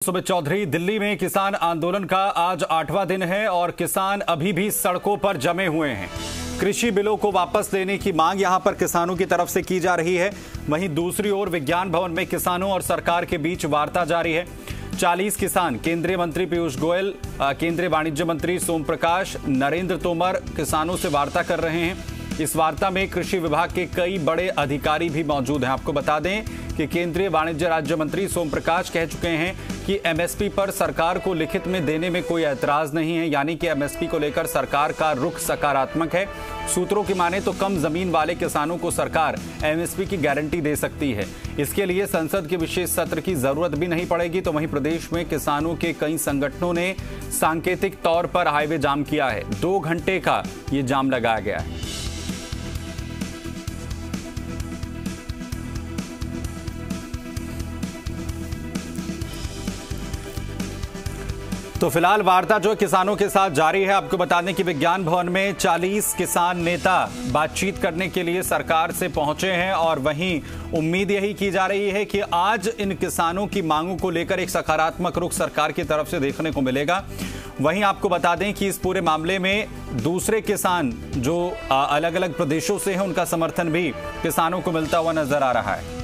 सुमित चौधरी, दिल्ली में किसान आंदोलन का आज 8वां दिन है और किसान अभी भी सड़कों पर जमे हुए हैं। कृषि बिलों को वापस लेने की मांग यहां पर किसानों की तरफ से की जा रही है। वहीं दूसरी ओर विज्ञान भवन में किसानों और सरकार के बीच वार्ता जारी है। 40 किसान केंद्रीय मंत्री पीयूष गोयल, केंद्रीय वाणिज्य मंत्री सोम प्रकाश, नरेंद्र तोमर किसानों से वार्ता कर रहे हैं। इस वार्ता में कृषि विभाग के कई बड़े अधिकारी भी मौजूद हैं। आपको बता दें कि केंद्रीय वाणिज्य राज्य मंत्री सोम प्रकाश कह चुके हैं कि एमएसपी पर सरकार को लिखित में देने में कोई ऐतराज नहीं है, यानी कि एमएसपी को लेकर सरकार का रुख सकारात्मक है। सूत्रों की माने तो कम जमीन वाले किसानों को सरकार एमएसपी की गारंटी दे सकती है। इसके लिए संसद के विशेष सत्र की जरूरत भी नहीं पड़ेगी। तो वहीं प्रदेश में किसानों के कई संगठनों ने सांकेतिक तौर पर हाईवे जाम किया है। 2 घंटे का ये जाम लगाया गया है। तो फिलहाल वार्ता जो किसानों के साथ जारी है। आपको बता दें कि विज्ञान भवन में 40 किसान नेता बातचीत करने के लिए सरकार से पहुंचे हैं और वहीं उम्मीद यही की जा रही है कि आज इन किसानों की मांगों को लेकर एक सकारात्मक रुख सरकार की तरफ से देखने को मिलेगा। वहीं आपको बता दें कि इस पूरे मामले में दूसरे किसान जो अलग अलग प्रदेशों से हैं, उनका समर्थन भी किसानों को मिलता हुआ नजर आ रहा है।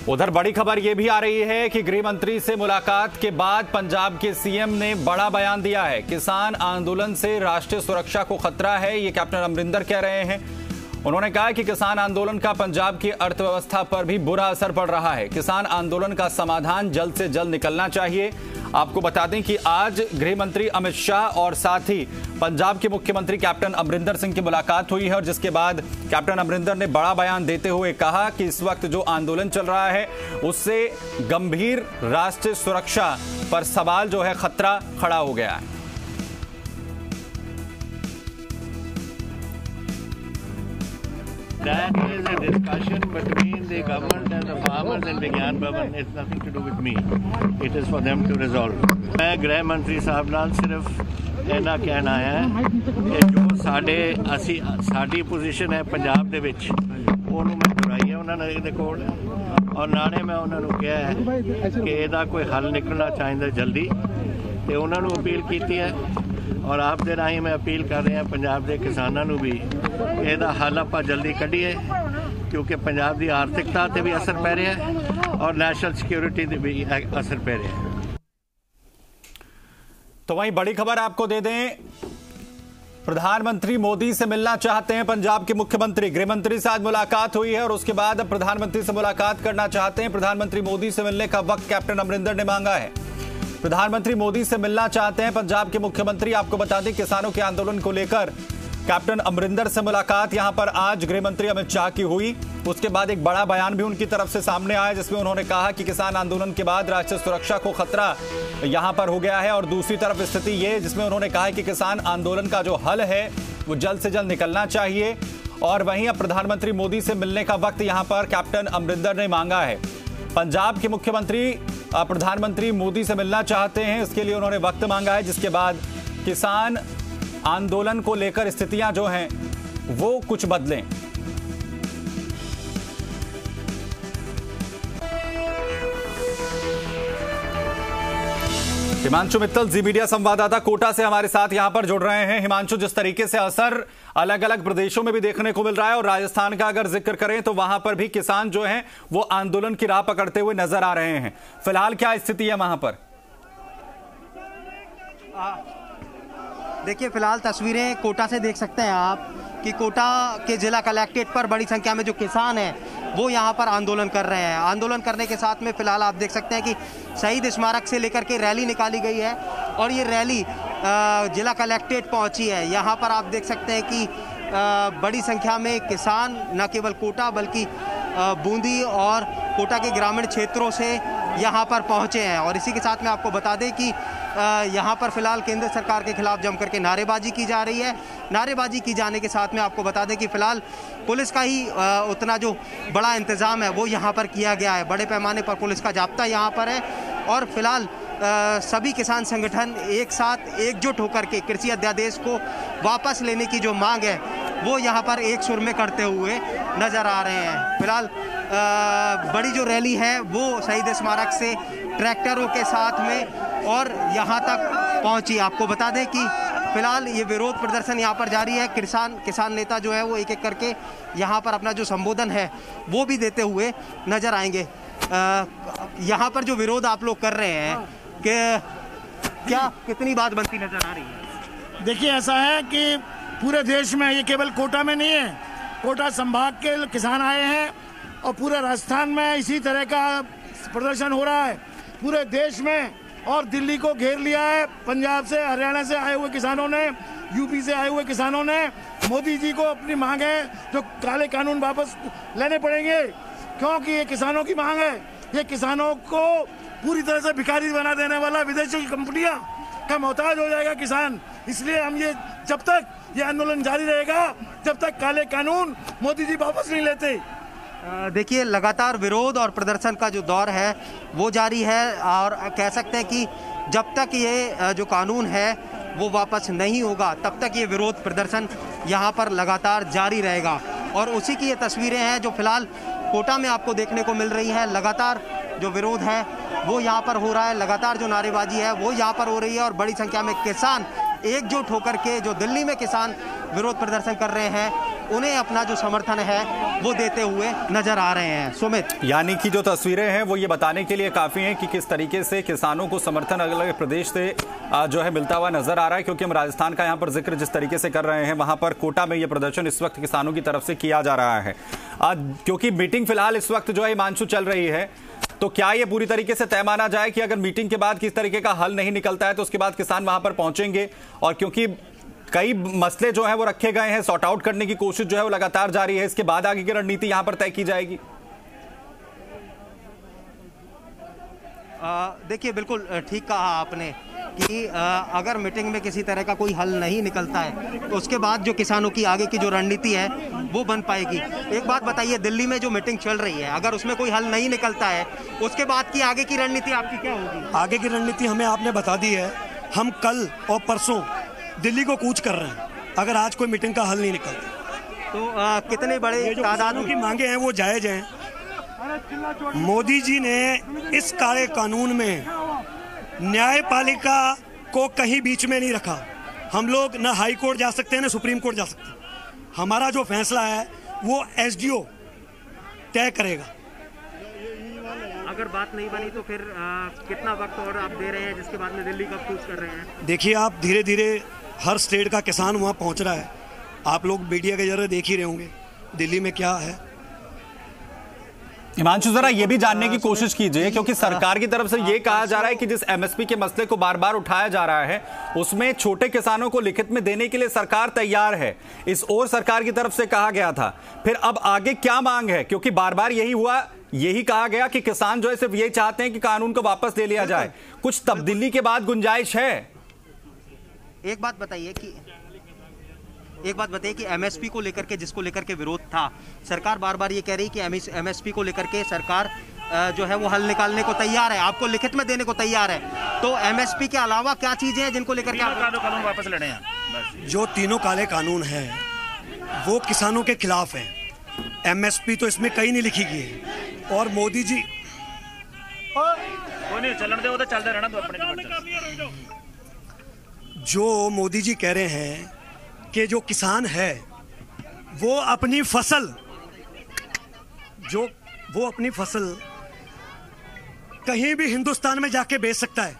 उधर बड़ी खबर यह भी आ रही है कि गृह मंत्री से मुलाकात के बाद पंजाब के सीएम ने बड़ा बयान दिया है। किसान आंदोलन से राष्ट्रीय सुरक्षा को खतरा है, ये कैप्टन अमरिंदर कह रहे हैं। उन्होंने कहा कि किसान आंदोलन का पंजाब की अर्थव्यवस्था पर भी बुरा असर पड़ रहा है। किसान आंदोलन का समाधान जल्द से जल्द निकलना चाहिए। आपको बता दें कि आज गृह मंत्री अमित शाह और साथ ही पंजाब के मुख्यमंत्री कैप्टन अमरिंदर सिंह की मुलाकात हुई है और जिसके बाद कैप्टन अमरिंदर ने बड़ा बयान देते हुए कहा कि इस वक्त जो आंदोलन चल रहा है उससे गंभीर राष्ट्रीय सुरक्षा पर सवाल जो है, खतरा खड़ा हो गया है। That is a discussion between the government and the farmers and Vigyan Bhavan. It's nothing to do with me. It is for them to resolve. मैं गृह मंत्री साहब नाल सिर्फ इन्ना कहना है कि जो साडी पोजीशन है पंजाब दे विच ਉਹਨੂੰ मैं दुराई है उन्होंने दे कोल और नाले मैं उन्होंने कहा है कि ਇਹਦਾ ਕੋਈ हल निकलना चाहिए जल्दी ਤੇ ਉਹਨਾਂ ਨੂੰ अपील की है और आप दे राही मैं अपील कर रहे हैं पंजाब के किसानों को भी ਇਹਦਾ हल ਆਪਾਂ जल्दी कढ़िए क्योंकि पंजाब की आर्थिकता ते भी असर पै रहा है और नेशनल सिक्योरिटी ते भी असर पै रहा है। तो वहीं बड़ी खबर आपको दे दें, प्रधानमंत्री मोदी से मिलना चाहते हैं पंजाब के मुख्यमंत्री। गृह मंत्री से आज मुलाकात हुई है और उसके बाद अब प्रधानमंत्री से मुलाकात करना चाहते हैं। प्रधानमंत्री मोदी से मिलने का वक्त कैप्टन अमरिंदर ने मांगा है। प्रधानमंत्री मोदी से मिलना चाहते हैं पंजाब के मुख्यमंत्री। आपको बता दें किसानों के आंदोलन को लेकर कैप्टन अमरिंदर से मुलाकात यहां पर आज गृह मंत्री अमित शाह की हुई। उसके बाद एक बड़ा बयान भी उनकी तरफ से सामने आया जिसमें उन्होंने कहा कि किसान आंदोलन के बाद राष्ट्रीय सुरक्षा को खतरा यहां पर हो गया है और दूसरी तरफ स्थिति ये जिसमें उन्होंने कहा कि किसान आंदोलन का जो हल है वो जल्द से जल्द निकलना चाहिए। और वहीं अब प्रधानमंत्री मोदी से मिलने का वक्त यहां पर कैप्टन अमरिंदर ने मांगा है। पंजाब के मुख्यमंत्री प्रधानमंत्री मोदी से मिलना चाहते हैं, इसके लिए उन्होंने वक्त मांगा है जिसके बाद किसान आंदोलन को लेकर स्थितियां जो हैं वो कुछ बदलें। हिमांशु मित्तल जी मीडिया संवाददाता कोटा से हमारे साथ यहां पर जुड़ रहे हैं। हिमांशु, जिस तरीके से असर अलग अलग प्रदेशों में भी देखने को मिल रहा है और राजस्थान का अगर जिक्र करें तो वहां पर भी किसान जो हैं वो आंदोलन की राह पकड़ते हुए नजर आ रहे हैं। फिलहाल क्या स्थिति है वहां पर? देखिए, फिलहाल तस्वीरें कोटा से देख सकते हैं आप कि कोटा के जिला कलेक्ट्रेट पर बड़ी संख्या में जो किसान हैं वो यहाँ पर आंदोलन कर रहे हैं। आंदोलन करने के साथ में फिलहाल आप देख सकते हैं कि शहीद स्मारक से लेकर के रैली निकाली गई है और ये रैली जिला कलेक्ट्रेट पहुँची है। यहाँ पर आप देख सकते हैं कि बड़ी संख्या में किसान न केवल कोटा बल्कि बूंदी और कोटा के ग्रामीण क्षेत्रों से यहाँ पर पहुँचे हैं। और इसी के साथ में आपको बता दें कि यहाँ पर फिलहाल केंद्र सरकार के खिलाफ जम करके नारेबाजी की जा रही है। नारेबाजी की जाने के साथ में आपको बता दें कि फिलहाल पुलिस का ही उतना जो बड़ा इंतज़ाम है वो यहाँ पर किया गया है। बड़े पैमाने पर पुलिस का जाब्ता यहाँ पर है और फिलहाल सभी किसान संगठन एक साथ एकजुट होकर के कृषि अध्यादेश को वापस लेने की जो मांग है वो यहाँ पर एक सुर में करते हुए नज़र आ रहे हैं। फिलहाल बड़ी जो रैली है वो शहीद स्मारक से ट्रैक्टरों के साथ में और यहाँ तक पहुँची। आपको बता दें कि फिलहाल ये विरोध प्रदर्शन यहाँ पर जारी है। किसान नेता जो है वो एक एक करके यहाँ पर अपना जो संबोधन है वो भी देते हुए नजर आएंगे। यहाँ पर जो विरोध आप लोग कर रहे हैं कि क्या कितनी बात बनती नजर आ रही है? देखिए, ऐसा है कि पूरे देश में, ये केवल कोटा में नहीं है, कोटा संभाग के किसान आए हैं और पूरे राजस्थान में इसी तरह का प्रदर्शन हो रहा है पूरे देश में। और दिल्ली को घेर लिया है। पंजाब से, हरियाणा से आए हुए किसानों ने, यूपी से आए हुए किसानों ने मोदी जी को अपनी मांग है जो काले कानून वापस लेने पड़ेंगे, क्योंकि ये किसानों की मांग है। ये किसानों को पूरी तरह से भिखारी बना देने वाला विदेशी कंपनियां का मोहताज हो जाएगा किसान। इसलिए हम ये जब तक ये आंदोलन जारी रहेगा जब तक काले कानून मोदी जी वापस नहीं लेते। देखिए, लगातार विरोध और प्रदर्शन का जो दौर है वो जारी है और कह सकते हैं कि जब तक ये जो कानून है वो वापस नहीं होगा तब तक ये विरोध प्रदर्शन यहाँ पर लगातार जारी रहेगा। और उसी की ये तस्वीरें हैं जो फिलहाल कोटा में आपको देखने को मिल रही हैं। लगातार जो विरोध है वो यहाँ पर हो रहा है, लगातार जो नारेबाजी है वो यहाँ पर हो रही है और बड़ी संख्या में किसान एकजुट होकर के जो दिल्ली में किसान विरोध प्रदर्शन कर रहे हैं उन्हें अपना जो समर्थन है वो देते हुए नजर आ रहे हैं। सुमित, यानी कि जो तस्वीरें हैं वो ये बताने के लिए काफी हैं कि किस तरीके से किसानों को समर्थन अलग अलग प्रदेश से जो है मिलता हुआ नजर आ रहा है। क्योंकि हम राजस्थान का यहाँ पर जिक्र जिस तरीके से कर रहे हैं, वहां पर कोटा में ये प्रदर्शन इस वक्त किसानों की तरफ से किया जा रहा है। क्योंकि मीटिंग फिलहाल इस वक्त जो है हिमांशु चल रही है, तो क्या ये पूरी तरीके से तय माना जाए कि अगर मीटिंग के बाद किस तरीके का हल नहीं निकलता है तो उसके बाद किसान वहां पर पहुंचेंगे? और क्योंकि कई मसले जो है वो रखे गए हैं, सॉर्ट आउट करने की कोशिश जो है वो लगातार जारी है, इसके बाद आगे की रणनीति यहां पर तय की जाएगी। देखिए, बिल्कुल ठीक कहा आपने कि अगर मीटिंग में किसी तरह का कोई हल नहीं निकलता है तो उसके बाद जो किसानों की आगे की जो रणनीति है वो बन पाएगी। एक बात बताइए, दिल्ली में जो मीटिंग चल रही है अगर उसमें कोई हल नहीं निकलता है उसके बाद की आगे की रणनीति आपकी क्या होगी? आगे की रणनीति हमें आपने बता दी है। हम कल और परसों दिल्ली को कूच कर रहे हैं अगर आज कोई मीटिंग का हल नहीं निकलता। तो कितने बड़े तादाद की मांगे हैं वो जायज हैं। मोदी जी ने इस काले कानून में न्यायपालिका को कहीं बीच में नहीं रखा। हम लोग न हाई कोर्ट जा सकते हैं न सुप्रीम कोर्ट जा सकते हैं। हमारा जो फैसला है वो एसडीओ तय करेगा। अगर बात नहीं बनी तो फिर कितना वक्त और आप दे रहे हैं जिसके बाद में दिल्ली कब कूच कर रहे हैं? देखिए, आप धीरे धीरे हर स्टेट का किसान वहाँ पहुँच रहा है। आप लोग मीडिया के जरिए देख ही रहे होंगे दिल्ली में क्या है। हिमांशु, जरा ये भी जानने की कोशिश कीजिए, क्योंकि सरकार की तरफ से ये कहा जा रहा है कि जिस एमएसपी के मसले को बार बार उठाया जा रहा है उसमें छोटे किसानों को लिखित में देने के लिए सरकार तैयार है, इस ओर सरकार की तरफ से कहा गया था। फिर अब आगे क्या मांग है? क्योंकि बार बार यही कहा गया कि किसान जो है सिर्फ यही चाहते हैं कि कानून को वापस ले लिया जाए। कुछ तब्दीली के बाद गुंजाइश है? एक बात बताइए कि एमएसपी को लेकर के जिसको लेकर के विरोध था, सरकार बार बार ये कह रही कि एमएसपी को लेकर के सरकार जो है वो हल निकालने को तैयार है, आपको लिखित में देने को तैयार है। तो एमएसपी के अलावा क्या चीजें हैं जिनको लेकर के कानून वापस लेने हैं? जो तीनों काले कानून हैं वो किसानों के खिलाफ हैं। एमएसपी तो इसमें कहीं नहीं लिखी गई है। और मोदी जी जो मोदी जी कह रहे हैं कि जो किसान है वो अपनी फसल कहीं भी हिंदुस्तान में जाके बेच सकता है।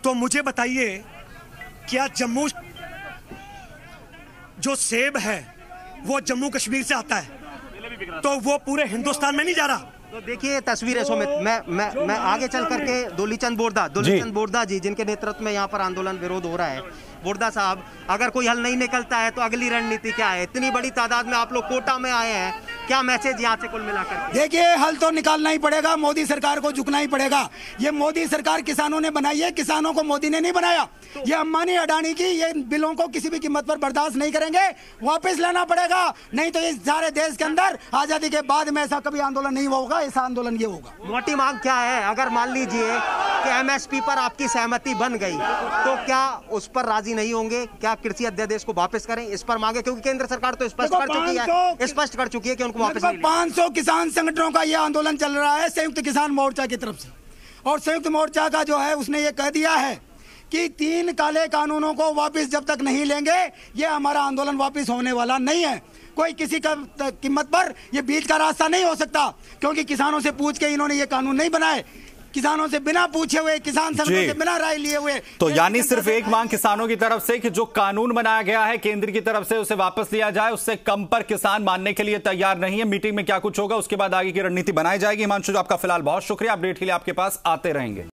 तो मुझे बताइए, क्या जम्मू जो सेब है वो जम्मू कश्मीर से आता है तो वो पूरे हिंदुस्तान में नहीं जा रहा? तो देखिए तस्वीरें सुमित, मैं आगे चल करके दुलीचंद बोरदा जी जिनके नेतृत्व में यहाँ पर आंदोलन विरोध हो रहा है। बोरदा साहब, अगर कोई हल नहीं निकलता है तो अगली रणनीति क्या है? इतनी बड़ी तादाद में आप लोग कोटा में आए हैं, क्या मैसेज यहाँ से कुल मिलाकर? देखिए, हल तो निकालना ही पड़ेगा, मोदी सरकार को झुकना ही पड़ेगा। ये मोदी सरकार किसानों ने बनाई है, किसानों को मोदी ने नहीं बनाया। ये अंबानी अडानी की ये बिलों को किसी भी कीमत पर बर्दाश्त नहीं करेंगे, वापस लाना पड़ेगा। नहीं तो इस सारे देश के अंदर आजादी के बाद में ऐसा कभी आंदोलन नहीं होगा। ऐसा आंदोलन ये होगा। मोटी मांग क्या है? अगर मान लीजिए कि एमएसपी पर आपकी सहमति बन गई, तो क्या उस पर राजी नहीं होंगे? क्या कृषि अध्यादेश को वापस करें, इस पर मांगे? क्योंकि केंद्र सरकार तो स्पष्ट कर चुकी है कि उनको वापस नहीं। 500 किसान संगठनों का यह आंदोलन चल रहा है संयुक्त किसान मोर्चा की तरफ से, और संयुक्त मोर्चा का जो है उसने ये कह दिया है कि 3 काले कानूनों को वापस जब तक नहीं लेंगे ये हमारा आंदोलन वापस होने वाला नहीं है। कोई किसी का कीमत पर ये बीच का रास्ता नहीं हो सकता, क्योंकि किसानों से पूछ के इन्होंने ये कानून नहीं बनाए, किसानों से बिना पूछे हुए, किसान संगठनों से बिना राय लिए हुए। तो यानी सिर्फ एक मांग किसानों की तरफ से कि जो कानून बनाया गया है केंद्र की तरफ से उसे वापस लिया जाए, उससे कम पर किसान मानने के लिए तैयार नहीं है। मीटिंग में क्या कुछ होगा उसके बाद आगे की रणनीति बनाई जाएगी। हिमांशु, आपका फिलहाल बहुत शुक्रिया, अपडेट के लिए आपके पास आते रहेंगे।